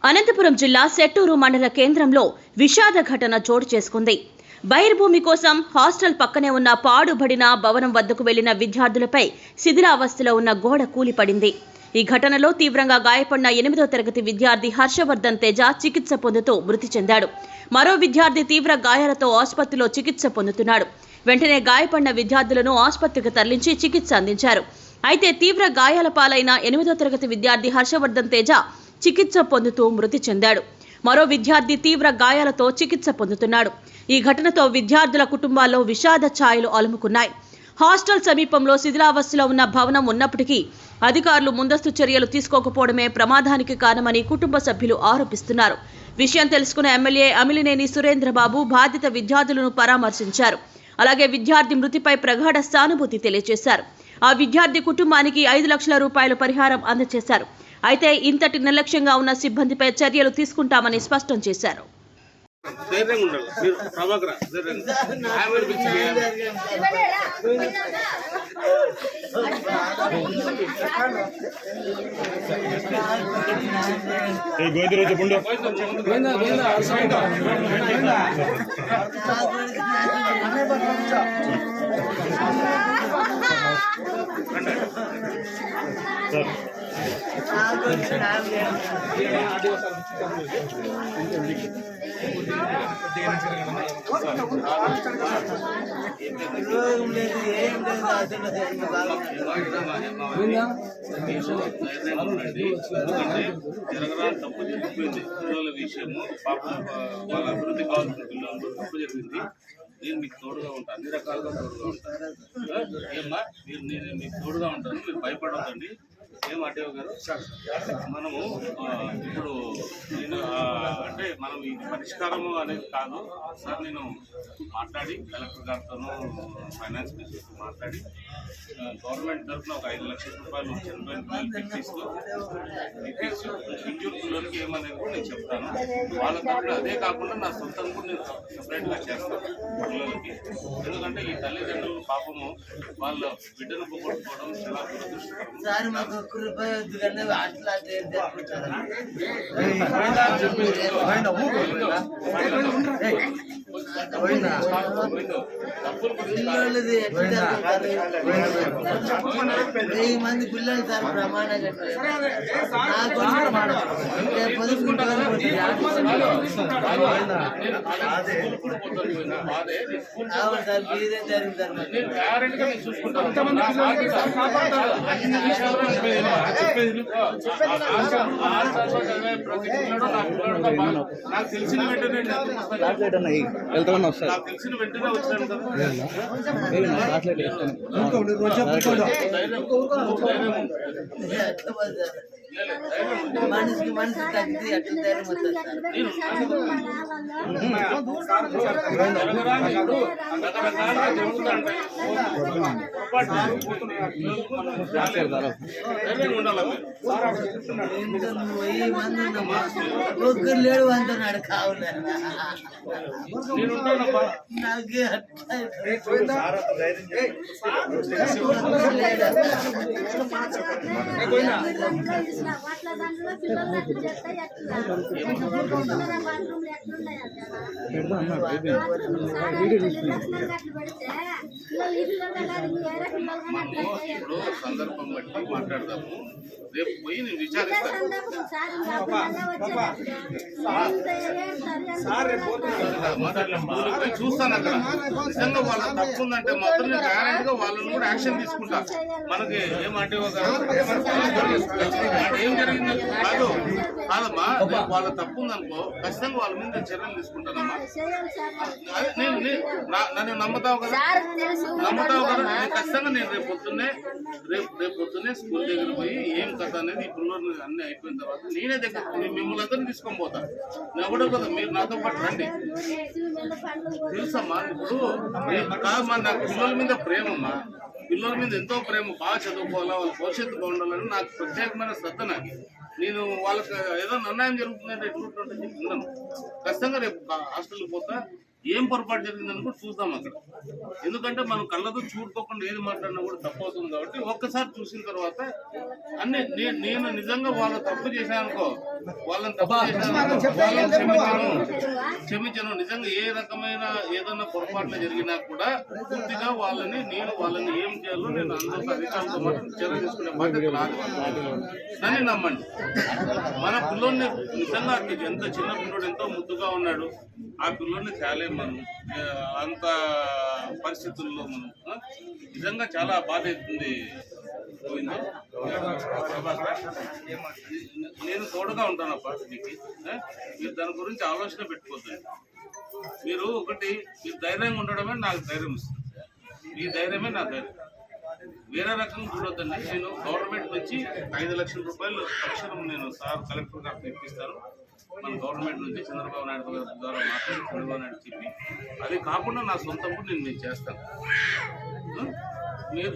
అనంతపురం జిల్లా సెట్టూరు మండల కేంద్రంలో విషాద ఘటన చోటు చేసుకుంది. బహిర్భూమి కోసం హాస్టల్ పక్కనే ఉన్న పాడుబడిన భవనం వద్దకు వెళ్లిన విద్యార్థులపై శిథిలావస్థలో ఉన్న గోడ కూలిపడింది. ఈ ఘటనలో తీవ్రంగా గాయపడిన 8వ తరగతి విద్యార్థి హర్షవర్ధన్ తేజ చికిత్స పొందుతూ మృతి చెందాడు. మరో విద్యార్థి తీవ్ర గాయాలతో ఆసుపత్రిలో చికిత్స పొందుతున్నాడు. వెంటనే గాయపడిన విద్యార్థులను ఆసుపత్రికి తరలించి చికిత్స అందించారు. అయితే తీవ్ర గాయాల పాలైన 8వ తరగతి విద్యార్థి హర్షవర్ధన్ తేజ చికిత్స పొందుతూ మృతి చెందాడు. మరో విద్యార్థి తీవ్ర గాయాలతో చికిత్స పొందుతున్నాడు. ఈ ఘటనతో విద్యార్థుల కుటుంబాల్లో విషాద ఛాయలు అలుముకున్నాయి. హాస్టల్ సమీపంలో శిథిలావస్థలో ఉన్న భవనం ఉన్నప్పటికీ అధికారులు ముందస్తు చర్యలు తీసుకోకపోవడమే ప్రమాదానికి కారణమని కుటుంబ సభ్యులు ఆరోపిస్తున్నారు. విషయం తెలుసుకున్న ఎమ్మెల్యే అమిలినేని సురేంద్రబాబు బాధిత విద్యార్థులను పరామర్శించారు. అలాగే విద్యార్థి మృతిపై ప్రగాఢ సానుభూతి తెలియజేశారు. ఆ విద్యార్థి కుటుంబానికి 5 లక్షల రూపాయల పరిహారం అందజేశారు. అయితే ఇంతటి నిర్లక్ష్యంగా ఉన్న సిబ్బందిపై చర్యలు తీసుకుంటామని స్పష్టం చేశారు. తప్పు జరిగిపోయింది. పిల్లల విషయము పాపం వాళ్ళ అభివృద్ధి కావాల్సిన పిల్లలు తప్పు జరిగింది. నేను మీకు తోడుగా ఉంటాను, అన్ని రకాలుగా తోడుగా ఉంటాను. ఏమ్మా నేను మీకు తోడుగా ఉంటాను, మీరు భయపడవద్దండి. ఏం అటేవ్ గారు, మనము ఇప్పుడు నేను అంటే మనం ఇది పరిష్కారము అనేది కాదు సార్. నేను మాట్లాడి కలెక్టర్ గారితోనూ ఫైనాన్స్ మినిస్టర్తో మాట్లాడి గవర్నమెంట్ తరఫున ఒక 5 లక్షల రూపాయలు చనిపోయిన ఇంజూర్ పిల్లలకి ఏమనేది కూడా నేను చెప్తాను. వాళ్ళ తరఫున అదే కాకుండా నా సొంతం కూడా నేను సపరేట్గా చేస్తాను పిల్లలకి. ఎందుకంటే ఈ తల్లిదండ్రులు పాపము వాళ్ళ బిడ్డను పోగొట్టుకోవడం చాలా దురదృష్టకరం. మంది పిల్లలు సార్ ప్రమాణంగా సార్ మీదే నాకు తెలిసిన వెంటనే వచ్చాను మనిషికి మనిషి తగ్గితే ఎట్లా ధైర్యం వస్తుంది ఒక్కరు లేడు అంటున్నాడు కావులే ఇప్పుడు సందర్భం బట్టి మాట్లాడదాము. రేపు పోయి నేను విచారిస్తాను. చూస్తాను అక్కడ నిజంగా వాళ్ళ తప్పు ఉందంటే మాత్రం నేను గ్యారెంటీగా వాళ్ళని కూడా యాక్షన్ తీసుకుంటా. మనకి ఏమంటే ఏం జరిగింది కాదు కాదమ్మా, వాళ్ళ తప్పు ఉందనుకో ఖచ్చితంగా వాళ్ళ మీద చర్యలు తీసుకుంటానమ్మా. నన్ను నమ్ముతావు కదా, నేను ఖచ్చితంగా నేను రేపు పొద్దున్నే స్కూల్ దగ్గర పోయి ఏం కథ అనేది ఈ పిల్లలు అన్ని అయిపోయిన తర్వాత నేనే దగ్గర మిమ్మల్ని అందరినీ తీసుకొని పోతాను. ఎవడో కదా మీరు నాతో పాటు రండి. తెలుసమ్మా, ఇప్పుడు కాదమ్మా నాకు పిల్లల మీద ప్రేమమ్మా, పిల్లల మీద ఎంతో ప్రేమ. బాగా చదువుకోవాలా, వాళ్ళ భవిష్యత్తు బాగుండాలని నాకు ప్రత్యేకమైన శ్రద్ధ. నాకు నేను వాళ్ళకి ఏదో అన్యాయం జరుగుతుందంటే ఎట్లుంటుంటే ఉండను. ఖచ్చితంగా రేపు హాస్టల్కి పోతా. ఏం పొరపాటు జరిగిందని కూడా చూద్దాం అక్కడ. ఎందుకంటే మనం కళ్ళతో చూడుకోకుండా ఏది మాట్లాడినా కూడా తప్పు అవుతుంది కాబట్టి ఒక్కసారి చూసిన తర్వాత అన్ని నేను నిజంగా వాళ్ళ తప్పు చేశానుకో, వాళ్ళని తప్పు చేశాను, వాళ్ళని క్షమించను. నిజంగా ఏ రకమైన ఏదన్నా పొరపాట్లు జరిగినా కూడా పూర్తిగా వాళ్ళని ఏం చేయాలో నేను అందరితో అధికారులతో మాత్రం చర్య తీసుకునే బాధ్యత నాది. దాన్ని నమ్మండి. మన పిల్లోడిని నిజంగా ఎంత చిన్న పిల్లోడు ఎంతో ముద్దుగా ఉన్నాడు, ఆ పిల్లోడిని తేలేం మనం అంత పరిస్థితుల్లో మనం. నిజంగా చాలా బాధ అవుతుంది. నేను తోడుగా ఉంటానప్పా మీకు. మీరు దాని గురించి ఆలోచన పెట్టుకోవద్దు. మీరు మీరు ధైర్యంగా ఉండడమే నాకు ధైర్యం ఇస్తుంది. ఈ ధైర్యమే నా ధైర్యం. వేరే రకంగా చూడొద్దండి. నేను గవర్నమెంట్ నుంచి 5 లక్షల రూపాయలు తక్షణం నేను కలెక్టర్ గారికి తెప్పిస్తాను. మన గవర్నమెంట్ నుంచి చంద్రబాబు నాయుడు గారి ద్వారా మాట్లాడి చంద్రబాబు నాయుడు చెప్పి, అది కాకుండా నా సొంతం కూడా నేను చేస్తాను.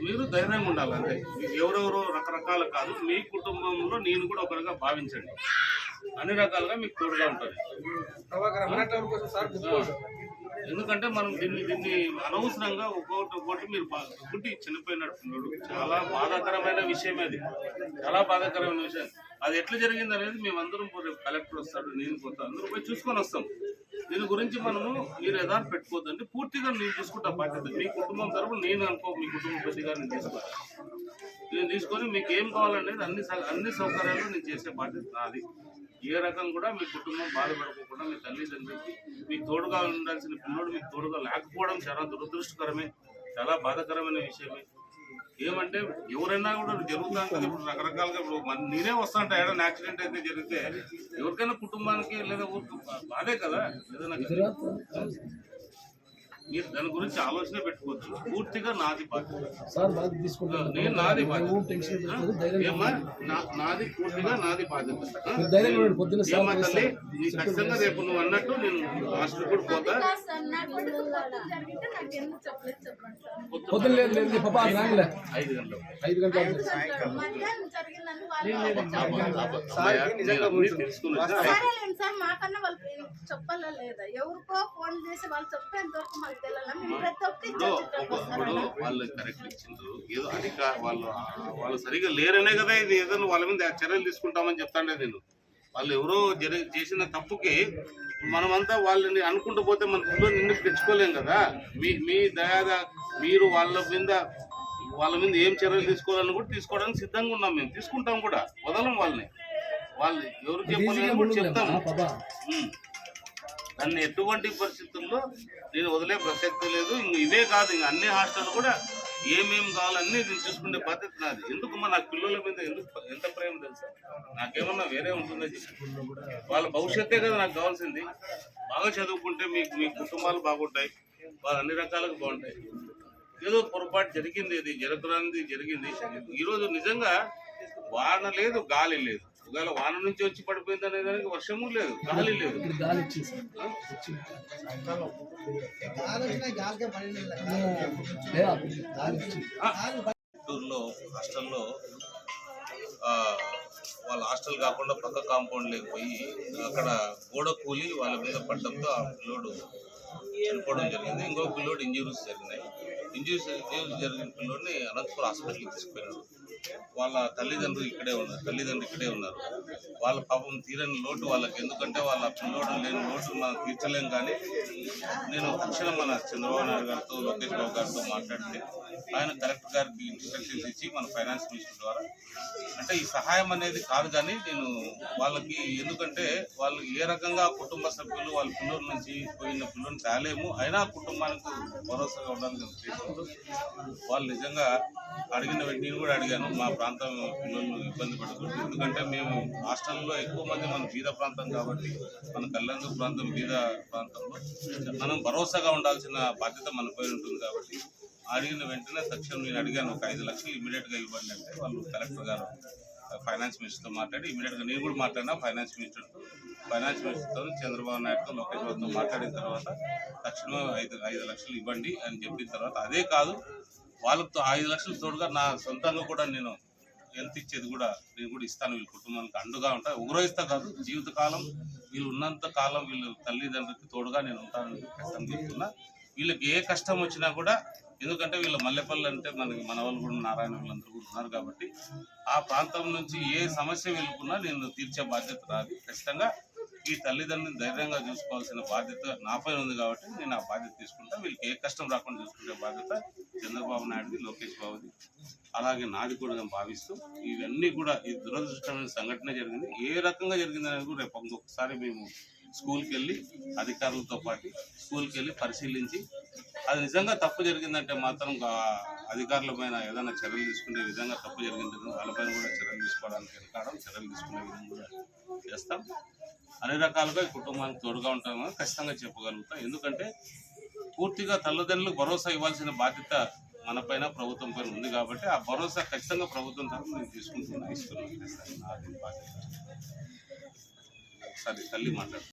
మీరు ధైర్యంగా ఉండాలి. అంటే ఎవరెవరో రకరకాలు కాదు, మీ కుటుంబంలో నేను కూడా ఒకరిగా భావించండి. అన్ని రకాలుగా మీకు తోడుగా ఉంటుంది. ఎందుకంటే మనం దీన్ని అనవసరంగా ఒక్కొక్కటి మీరు చనిపోయినట్టున్నాడు. చాలా బాధాకరమైన విషయం అది. చాలా బాధాకరమైన విషయం. అది ఎట్లా జరిగింది అనేది మేమందరం కలెక్టర్ వస్తాడు, నేను పోతాను, అందరూ పోయి చూసుకొని వస్తాం. దీని గురించి మనము మీరు యథార్థ పెట్టుకోవద్దండి. పూర్తిగా నేను తీసుకుంటా బాధ్యత. మీ కుటుంబం తరపున నేను అనుకో, మీ కుటుంబ పెద్దగా నేను తీసుకొని మీకు ఏం కావాలనేది అన్ని సౌకర్యాలు నేను చేసే బాధ్యత నాది. ఏ రకం కూడా మీ కుటుంబం బాధపడుకోకుండా మీ తల్లిదండ్రులకి మీకు తోడుగా ఉండాల్సిన పిల్లోడు మీకు తోడుగా లేకపోవడం చాలా దురదృష్టకరమే, చాలా బాధాకరమైన విషయమే. ఏమంటే ఎవరైనా కూడా జరుగుతాం కదా, ఇప్పుడు రకరకాలుగా ఇప్పుడు నేనే వస్తా అంటే ఏదైనా యాక్సిడెంట్ అయితే జరిగితే ఎవరికైనా కుటుంబానికి లేదా ఊరికి బాధే కదా. ఏదైనా మీరు దాని గురించి ఆలోచన పెట్టుకోవచ్చు. పూర్తిగా నాది బాధ్యత. నేను నాది బాధ్యత. నాది పూర్తిగా నాది బాధ్యత. ఏమా తల్లి, నీ ఖచ్చితంగా రేపు నువ్వు అన్నట్టు నేను హాస్టల్ కూడా పోతా. 5 గంటలు చెప్పాలా లేదా? ఎవరికో ఫోన్ చేసి వాళ్ళు చెప్పేంత వరకు మాకు వాళ్ళు కరెక్ట్ ఇచ్చిండ్రు. ఏదో వాళ్ళు సరిగా లేరనే కదా ఇది ఏదైనా వాళ్ళ మీద చర్యలు తీసుకుంటామని చెప్తాండే నేను. వాళ్ళు ఎవరో చేసిన తప్పుకి మనమంతా వాళ్ళని అనుకుంటూ పోతే మన పిల్లలు నిన్ను తెచ్చుకోలేం కదా. మీ దయా మీరు వాళ్ళ మీద ఏం చర్యలు తీసుకోవాలని కూడా తీసుకోవడానికి సిద్ధంగా ఉన్నాం. మేము తీసుకుంటాం కూడా, వదలం వాళ్ళని. వాళ్ళు ఎవరు చెప్పాలని కూడా చెప్తాము. దాన్ని ఎటువంటి పరిస్థితుల్లో నేను వదిలే ప్రసక్తి లేదు. ఇవే కాదు, ఇంకా అన్ని హాస్టల్ కూడా ఏమేమి కావాలన్నీ నేను చూసుకునే బాధ్యత నాది. ఎందుకమ్మా నాకు పిల్లల మీద ఎంత ప్రేమ తెలుసా? నాకేమన్నా వేరే ఉంటుందో చెప్పి, వాళ్ళ భవిష్యత్తే కదా నాకు కావాల్సింది. బాగా చదువుకుంటే మీ కుటుంబాలు బాగుంటాయి, వాళ్ళు అన్ని రకాలుగా బాగుంటాయి. ఏదో పొరపాటు జరిగింది, ఇది జరగరానిది జరిగింది. ఈరోజు నిజంగా వాన లేదు, గాలి లేదు. ఒకవేళ వాన నుంచి వచ్చి పడిపోయింది అనే దానికి వర్షము లేదు, గాలి లేదు. గుంటూరులో హాస్టల్లో వాళ్ళ హాస్టల్ కాకుండా పక్క కాంపౌండ్ లేకపోయి అక్కడ గోడ కూలి వాళ్ళ మీద పడడంతో ఆ పిల్లోడు చనిపోవడం జరిగింది. ఇంకో పిల్లోడు ఇంజురీస్ జరిగినాయి. ఇంజురీస్ జరిగిన పిల్లోడిని అనంతపురం హాస్పిటల్కి తీసుకుపోయినాడు. వాళ్ళ తల్లిదండ్రులు ఇక్కడే ఉన్నారు. వాళ్ళ పాపం తీరని లోటు వాళ్ళకి. ఎందుకంటే వాళ్ళ పిల్లోడు లేని లోటు మనం తీర్చలేం. కానీ నేను తక్షణం మన చంద్రబాబు నాయుడు గారితో, లోకేష్ బాబు గారితో మాట్లాడితే ఆయన కలెక్టర్ గారికి ఇన్స్ట్రక్షన్స్ ఇచ్చి మన ఫైనాన్స్ మినిస్టర్ ద్వారా, అంటే ఈ సహాయం అనేది కాదు కానీ నేను వాళ్ళకి, ఎందుకంటే వాళ్ళు ఏ రకంగా కుటుంబ సభ్యులు వాళ్ళ పిల్లల నుంచి పోయిన పిల్లల్ని తేలేము, అయినా కుటుంబానికి భరోసాగా ఉండాలని ఉద్దేశంతో వాళ్ళు నిజంగా అడిగిన నేను కూడా అడిగాను. మా ప్రాంతం పిల్లలు ఇబ్బంది పడకూడదు, ఎందుకంటే మేము హాస్టల్లో ఎక్కువ మంది మన బీద ప్రాంతం కాబట్టి, మన కళ్యాణ ప్రాంతం బీద ప్రాంతంలో మనం భరోసాగా ఉండాల్సిన బాధ్యత మన పైన ఉంటుంది. కాబట్టి అడిగిన వెంటనే తక్షణం నేను అడిగాను, ఒక 5 లక్షలు ఇమీడియట్గా ఇవ్వండి అంటే వాళ్ళు కలెక్టర్ గారు ఫైనాన్స్ మినిస్టర్తో మాట్లాడి ఇమీడియట్గా నేను కూడా మాట్లాడినా ఫైనాన్స్ మినిస్టర్తో చంద్రబాబు నాయుడుతో, లోకేష్ బాబుతో మాట్లాడిన తర్వాత తక్షణం 5 లక్షలు ఇవ్వండి అని చెప్పిన తర్వాత, అదే కాదు వాళ్ళతో 5 లక్షలు తోడుగా నా సొంతంగా కూడా నేను ఎంత ఇచ్చేది కూడా నేను కూడా ఇస్తాను. వీళ్ళ కుటుంబానికి అండుగా ఉంటా, ఉగ్రహిస్తా కాదు, జీవితకాలం వీళ్ళు ఉన్నంత కాలం వీళ్ళు తల్లిదండ్రులకి తోడుగా నేను ఉంటానని ఖచ్చితంగా చెప్తున్నా. వీళ్ళకి ఏ కష్టం వచ్చినా కూడా, ఎందుకంటే వీళ్ళ మల్లెపల్లి అంటే మనకి మన వాళ్ళు కూడా నారాయణ వీళ్ళందరూ కూడా ఉన్నారు కాబట్టి ఆ ప్రాంతం నుంచి ఏ సమస్య వెళ్ళుకున్నా నేను తీర్చే బాధ్యత రాదు. ఖచ్చితంగా ఈ తల్లిదండ్రులను ధైర్యంగా చూసుకోవాల్సిన బాధ్యత నాపై ఉంది కాబట్టి నేను ఆ బాధ్యత తీసుకుంటా. వీళ్ళకి ఏ కష్టం రాకుండా చూసుకునే బాధ్యత చంద్రబాబు నాయుడుది, లోకేష్ బాబుది, అలాగే నాది కూడా నేను భావిస్తూ, ఇవన్నీ కూడా ఈ దురదృష్టమైన సంఘటన జరిగింది. ఏ రకంగా జరిగింది అనేది కూడా రేపు ఇంకొకసారి మేము స్కూల్కి వెళ్ళి అధికారులతో పాటు స్కూల్కి వెళ్ళి పరిశీలించి అది నిజంగా తప్పు జరిగిందంటే మాత్రం అధికారుల పైన ఏదైనా చర్యలు తీసుకునే విధంగా తప్పు జరిగిందంటే వాళ్ళపైన కూడా చర్యలు తీసుకోవడానికి వెనకాడం, చర్యలు తీసుకునే విధంగా కూడా చేస్తాం. అన్ని రకాలుగా ఈ కుటుంబానికి తోడుగా ఉంటామని ఖచ్చితంగా చెప్పగలుగుతాం. ఎందుకంటే పూర్తిగా తల్లిదండ్రులకు భరోసా ఇవ్వాల్సిన బాధ్యత మన పైన, ప్రభుత్వం పైన ఉంది కాబట్టి ఆ భరోసా ఖచ్చితంగా ప్రభుత్వం తరఫున నేను ఇస్తున్నాను. బాధ్యత ఒకసారి తల్లి మాట్లాడు.